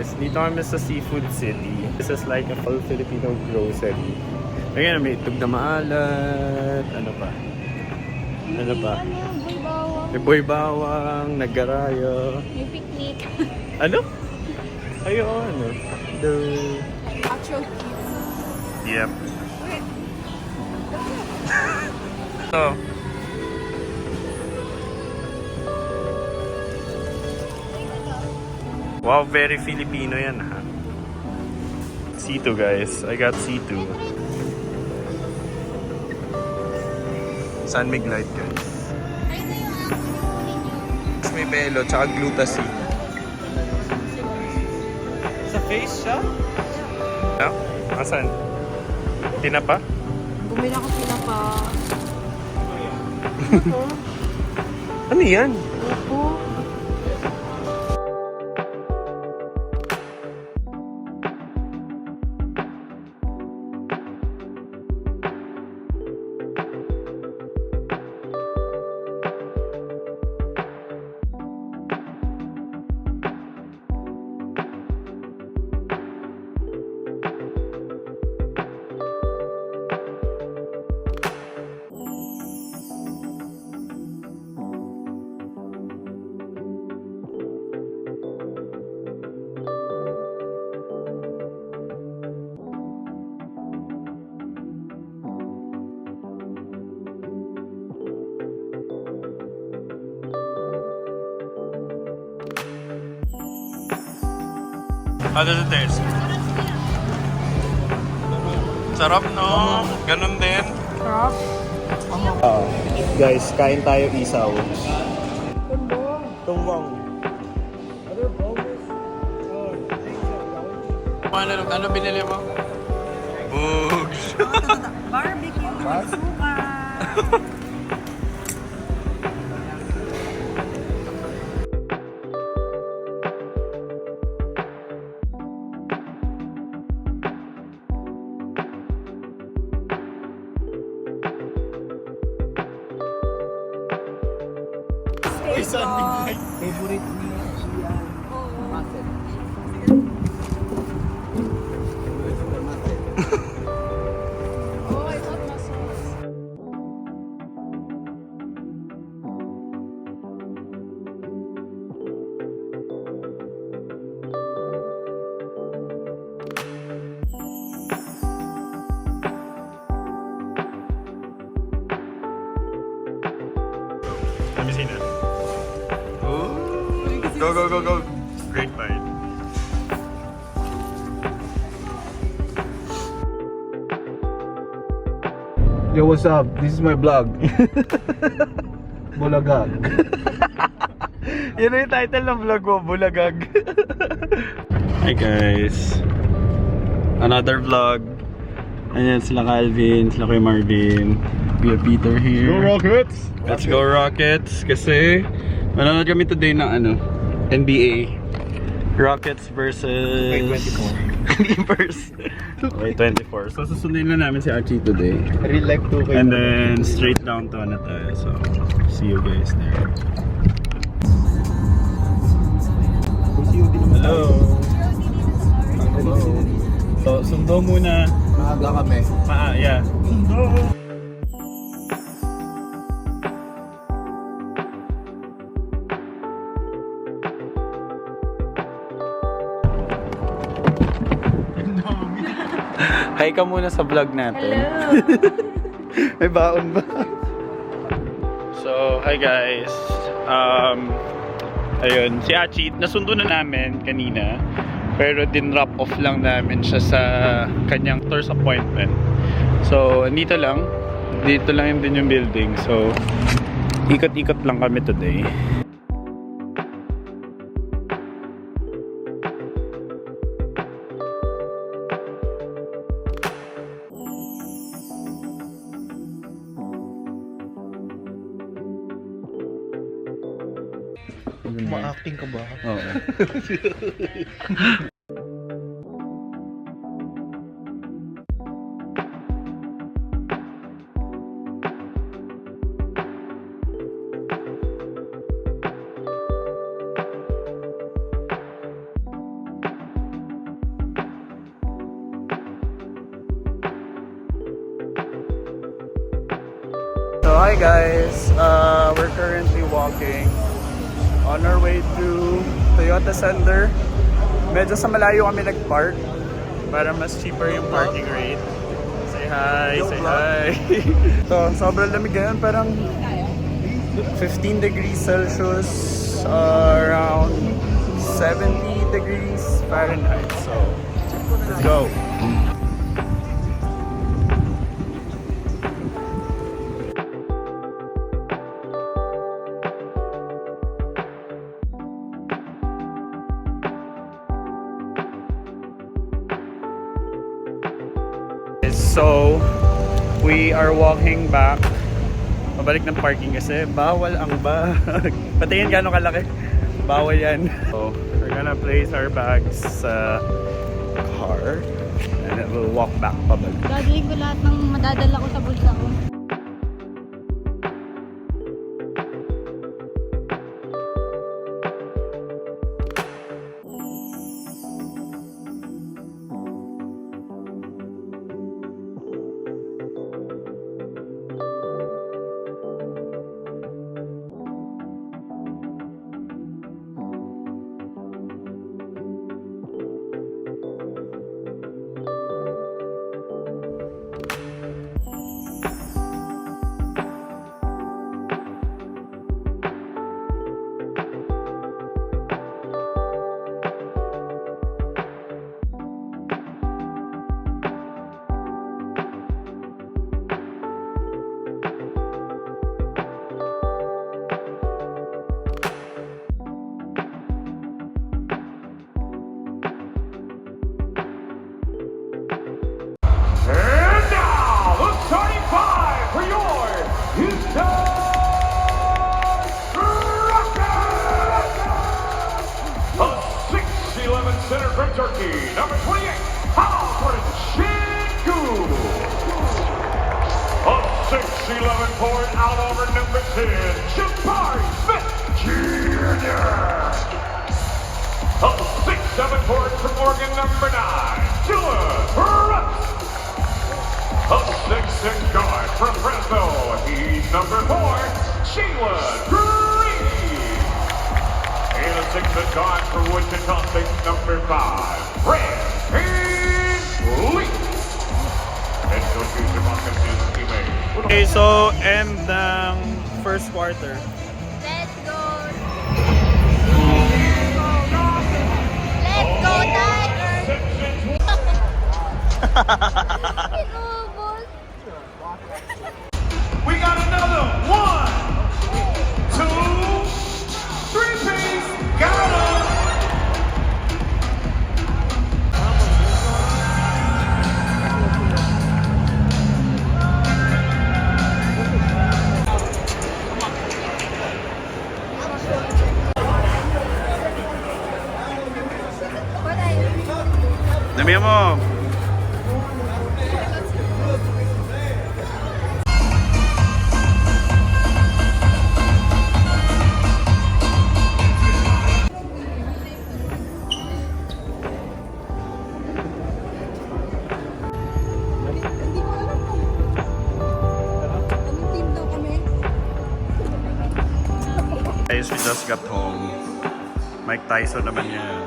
guys, dito kami sa Seafood City. This is like a full Filipino grocery. Ayan, may itlog na maalat. Ano pa? Ano pa? Boy bawang. May boy bawang, nagarayo. May picnic. Ano? Ayun, ano? The... Actual kids. Yep. Wait. So, wow, very Filipino yan ha. C2 guys, I got C2. San Mig Light guys. May belo, tsaka glutacine. Sa face siya? No? Asan? Tinapa? Bumili ako pinapa. Ano yan? Opo. How does it taste? Sarap, no? Ganun din. Sarap. Guys, kain tayo isaw. Tumbong. Tungwang. Ano binili mo? Bugs. Barbecue. Suka. Favorite niya siya. Muscle. Oh, I thought muscles. Let me see that. Go, go, go, go. Great bite. Yo, what's up? This is my vlog. Bulagag. Yan na yung title ng vlog mo, Bulagag. Hi guys. Another vlog. Ayan sila Calvin, sila Kuya Marvin. Kuya Peter here. Go Rockets! Let's go Rockets! Kasi manonood kami today ng ano, NBA. Rockets versus... May 24. Clippers. Okay, 24. So susundin na namin si Archie today. Real life 2K. And then straight down to ano tayo. So see you guys there. Hello! Hello. So sundo muna. Maaga kami. Yeah. Sundo! Hi ka muna sa vlog natin. Hello. May baon ba? So, hi guys. Ayun, si Achi, nasundo na namin kanina. Pero din-drop off lang namin siya sa kanyang tour's appointment. So, dito lang yun din yung building. So, ikot-ikot lang kami today. Ma-acting ka ba? Oo. guys, we're currently walking on our way to Toyota Center. Medyo sa malayo kami nag-park para mas cheaper yung parking rate. Say hi, say hi. So, sobrang lamig ngayon, parang 15 degrees Celsius, around 70 degrees Fahrenheit. So, let's go. So, we are walking back. Pabalik ng parking kasi bawal ang bag. Patingin gano'ng kalaki. Bawal yan. So, we're gonna place our bags sa car and then we'll walk back pabalik. Dadalhin ko lahat ng madadala ko sa bulsa ko. And now, the starting five for your Houston Rockets! A 6'11" center from Turkey, number 28, Alfred Şengün. A 6'11" forward out over number 10, Jabari Smith Jr. A 6'7" forward from Oregon, number 9, Dylan Brooks. A 6'6" guard from Fresno, he's number 4, Sheila Green. And a 6' guard from Wichita State, number 5, Red Lee. And coach Houston Rockets is teammate. Okay, so end ng first quarter. Let's go! Let's go, Tigers! Inubos! We got another 1, 2, 3 piece. Got him. Damihan mo! Hindi ko alam kung anong team daw kami. Guys, we just got home. Mike Tyson naman yan.